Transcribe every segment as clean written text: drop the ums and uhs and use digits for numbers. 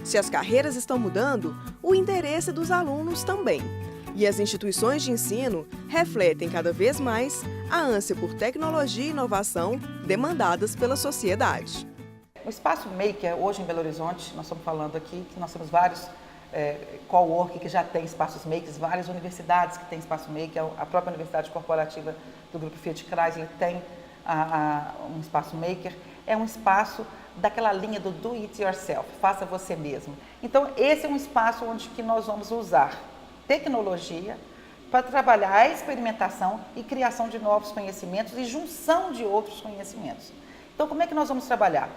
Se as carreiras estão mudando, o interesse dos alunos também. E as instituições de ensino refletem cada vez mais a ânsia por tecnologia e inovação demandadas pela sociedade. O Espaço Maker, hoje em Belo Horizonte, nós estamos falando aqui que nós temos vários coworking que já tem espaços makers, várias universidades que têm espaço maker, a própria Universidade Corporativa do Grupo Fiat Chrysler tem um espaço maker, é um espaço daquela linha do do it yourself, faça você mesmo. Então esse é um espaço onde que nós vamos usar tecnologia para trabalhar a experimentação e criação de novos conhecimentos e junção de outros conhecimentos. Então como é que nós vamos trabalhar?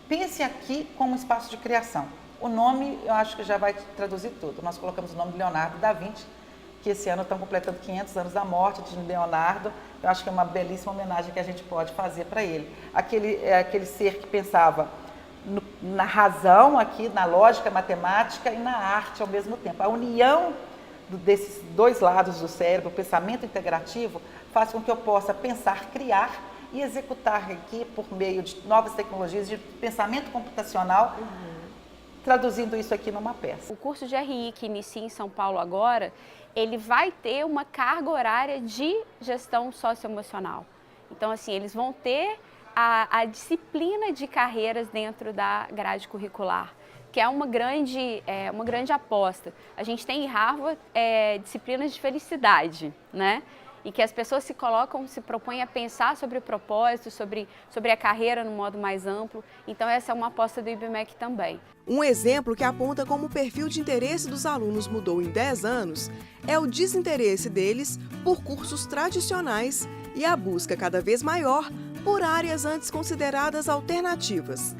Pense aqui como um espaço de criação. O nome, eu acho que já vai traduzir tudo. Nós colocamos o nome de Leonardo da Vinci, que esse ano estão completando 500 anos da morte de Leonardo. Eu acho que é uma belíssima homenagem que a gente pode fazer para ele. Aquele ser que pensava na razão aqui, na lógica matemática e na arte ao mesmo tempo. A união desses dois lados do cérebro, o pensamento integrativo, faz com que eu possa pensar, criar e executar aqui por meio de novas tecnologias de pensamento computacional, traduzindo isso aqui numa peça. O curso de RI que inicia em São Paulo agora, ele vai ter uma carga horária de gestão socioemocional. Então, assim, eles vão ter a disciplina de carreiras dentro da grade curricular, que é uma grande aposta. A gente tem em Harvard disciplinas de felicidade, né? E que as pessoas se propõem a pensar sobre o propósito, sobre a carreira no modo mais amplo. Então essa é uma aposta do IBMEC também. Um exemplo que aponta como o perfil de interesse dos alunos mudou em 10 anos é o desinteresse deles por cursos tradicionais e a busca cada vez maior por áreas antes consideradas alternativas.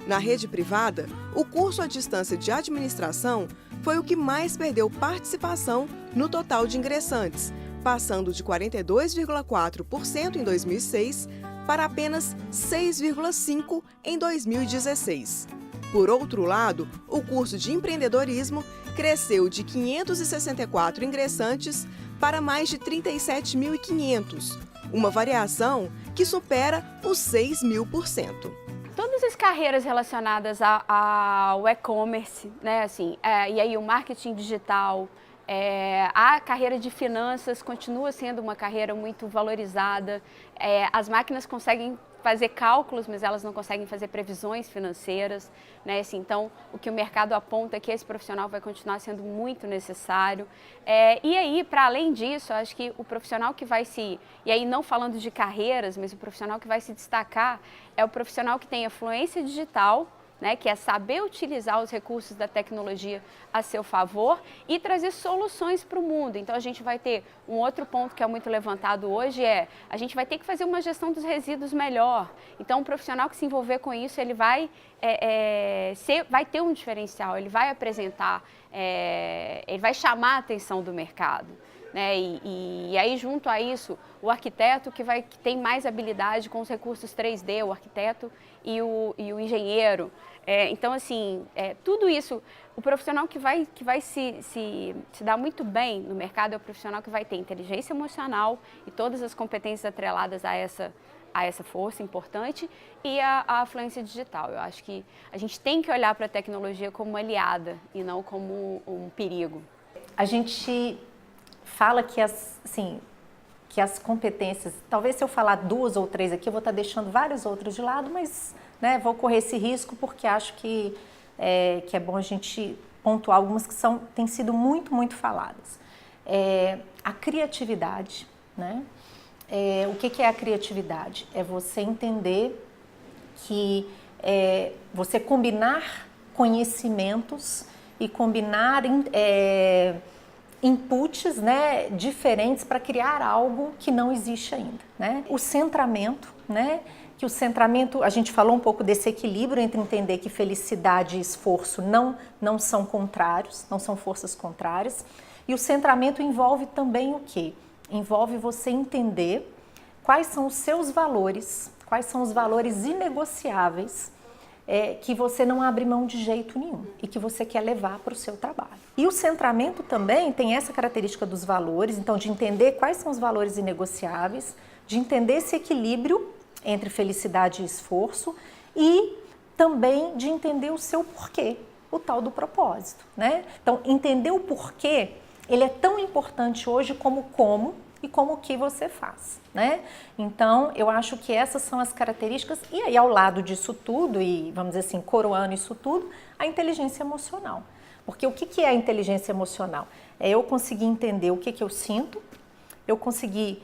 Na rede privada, o curso à distância de administração foi o que mais perdeu participação no total de ingressantes, passando de 42,4% em 2006 para apenas 6,5% em 2016. Por outro lado, o curso de empreendedorismo cresceu de 564 ingressantes para mais de 37.500, uma variação que supera os 6.000%. Todas as carreiras relacionadas ao e-commerce, né, assim, e aí o marketing digital, a carreira de finanças continua sendo uma carreira muito valorizada. As máquinas conseguem fazer cálculos, mas elas não conseguem fazer previsões financeiras, né? Assim, então, o que o mercado aponta é que esse profissional vai continuar sendo muito necessário. E aí, para além disso, acho que o profissional que vai e aí não falando de carreiras, mas o profissional que vai se destacar é o profissional que tem a fluência digital, né, que é saber utilizar os recursos da tecnologia a seu favor e trazer soluções para o mundo. Então, a gente vai ter um outro ponto que é muito levantado hoje, a gente vai ter que fazer uma gestão dos resíduos melhor. Então, um profissional que se envolver com isso, ele vai ter um diferencial, ele vai apresentar, ele vai chamar a atenção do mercado. Né? E aí, junto a isso, o arquiteto que tem mais habilidade com os recursos 3D, o arquiteto e o engenheiro. Então, assim, tudo isso, o profissional que vai se dar muito bem no mercado é o profissional que vai ter inteligência emocional e todas as competências atreladas a essa força importante e a fluência digital. Eu acho que a gente tem que olhar para a tecnologia como uma aliada e não como um perigo. A gente fala que as competências, talvez se eu falar 2 ou 3 aqui, eu vou estar deixando vários outros de lado, mas vou correr esse risco porque acho que é bom a gente pontuar algumas que têm sido muito, muito faladas. A criatividade, né? O que é a criatividade? É você entender que você combinar conhecimentos e combinar inputs, né, diferentes para criar algo que não existe ainda, né? O centramento, né? Que o centramento, a gente falou um pouco desse equilíbrio entre entender que felicidade e esforço não são contrários, não são forças contrárias. E o centramento envolve também o quê? Envolve você entender quais são os seus valores, quais são os valores inegociáveis que você não abre mão de jeito nenhum e que você quer levar para o seu trabalho. E o centramento também tem essa característica dos valores, então de entender quais são os valores inegociáveis, de entender esse equilíbrio entre felicidade e esforço e também de entender o seu porquê. o tal do propósito, né? Então, entender o porquê, ele é tão importante hoje como e como o que você faz, né? Então, eu acho que essas são as características, e aí ao lado disso tudo, e vamos dizer assim, coroando isso tudo, a inteligência emocional. Porque o que é a inteligência emocional? É eu conseguir entender o que eu sinto, eu conseguir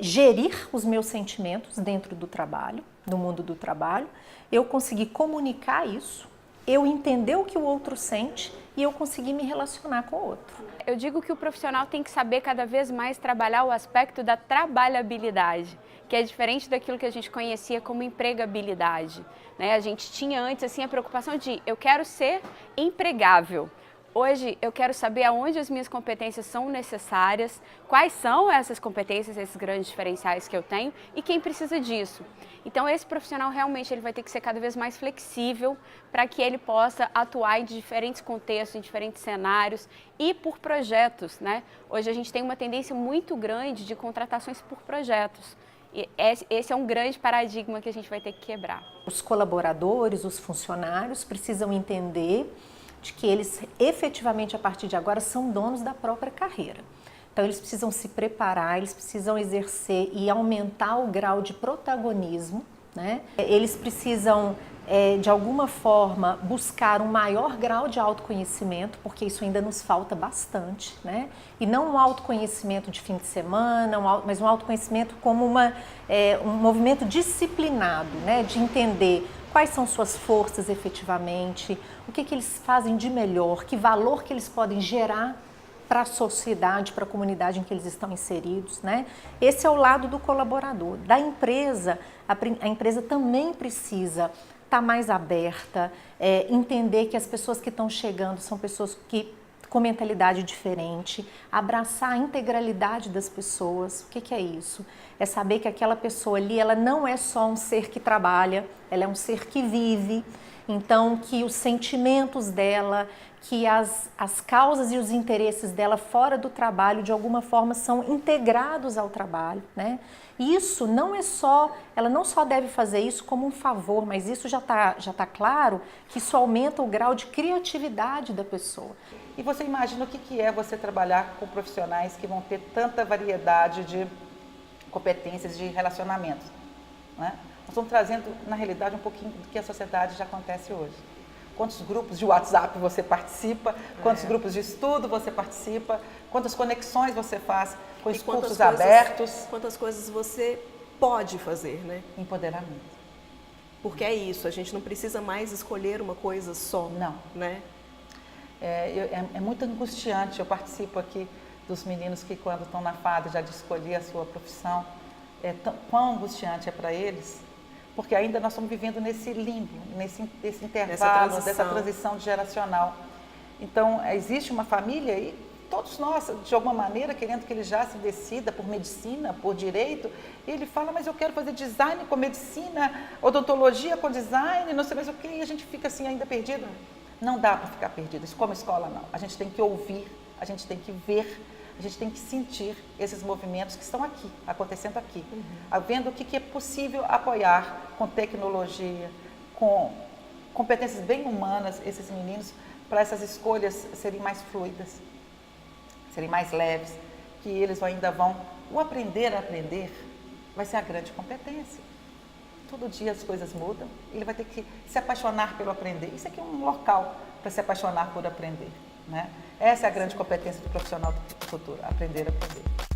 gerir os meus sentimentos dentro do trabalho, do mundo do trabalho, eu conseguir comunicar isso, eu entender o que o outro sente e eu conseguir me relacionar com o outro. Eu digo que o profissional tem que saber cada vez mais trabalhar o aspecto da trabalhabilidade, que é diferente daquilo que a gente conhecia como empregabilidade, né? A gente tinha antes assim a preocupação de eu quero ser empregável. Hoje eu quero saber aonde as minhas competências são necessárias, quais são essas competências, esses grandes diferenciais que eu tenho e quem precisa disso. Então esse profissional realmente ele vai ter que ser cada vez mais flexível para que ele possa atuar em diferentes contextos, em diferentes cenários e por projetos, né? Hoje a gente tem uma tendência muito grande de contratações por projetos. E esse é um grande paradigma que a gente vai ter que quebrar. Os colaboradores, os funcionários precisam entender de que eles efetivamente a partir de agora são donos da própria carreira. Então eles precisam se preparar, eles precisam exercer e aumentar o grau de protagonismo, né? Eles precisam de alguma forma buscar um maior grau de autoconhecimento, porque isso ainda nos falta bastante, né? E não um autoconhecimento de fim de semana, mas um autoconhecimento como um movimento disciplinado, né? De entender quais são suas forças efetivamente, o que eles fazem de melhor, que valor que eles podem gerar para a sociedade, para a comunidade em que eles estão inseridos, né? Esse é o lado do colaborador. Da empresa, a empresa também precisa estar mais aberta, entender que as pessoas que estão chegando são pessoas com mentalidade diferente, abraçar a integralidade das pessoas. O que é isso? É saber que aquela pessoa ali, ela não é só um ser que trabalha, ela é um ser que vive. Então, que os sentimentos dela, que as causas e os interesses dela fora do trabalho, de alguma forma, são integrados ao trabalho, né? Isso não é só, ela não só deve fazer isso como um favor, mas isso já tá claro que isso aumenta o grau de criatividade da pessoa. E você imagina o que é você trabalhar com profissionais que vão ter tanta variedade de competências de relacionamento, né? Nós estamos trazendo, na realidade, um pouquinho do que a sociedade já acontece hoje. Quantos grupos de WhatsApp você participa, quantos grupos de estudo você participa, quantas conexões você faz com os cursos abertos. Quantas coisas você pode fazer, né? Empoderamento. Porque é isso, a gente não precisa mais escolher uma coisa só. Não. Né? É muito angustiante, eu participo aqui dos meninos que quando estão na fase já de escolher a sua profissão, quão angustiante é para eles, porque ainda nós estamos vivendo nesse limbo, nesse intervalo, dessa transição geracional. Então, existe uma família e todos nós, de alguma maneira, querendo que ele já se decida por medicina, por direito, e ele fala, mas eu quero fazer design com medicina, odontologia com design, não sei mais o quê, e a gente fica assim ainda perdido. Não dá para ficar perdido, isso como escola não. A gente tem que ouvir, a gente tem que ver, a gente tem que sentir esses movimentos que estão aqui, acontecendo aqui. Vendo o que é possível apoiar com tecnologia, com competências bem humanas, esses meninos, para essas escolhas serem mais fluidas, serem mais leves, que eles ainda vão, o aprender a aprender vai ser a grande competência. Todo dia as coisas mudam, ele vai ter que se apaixonar pelo aprender. Isso aqui é um local para se apaixonar por aprender, né? Essa é a grande competência do profissional do futuro, aprender a aprender.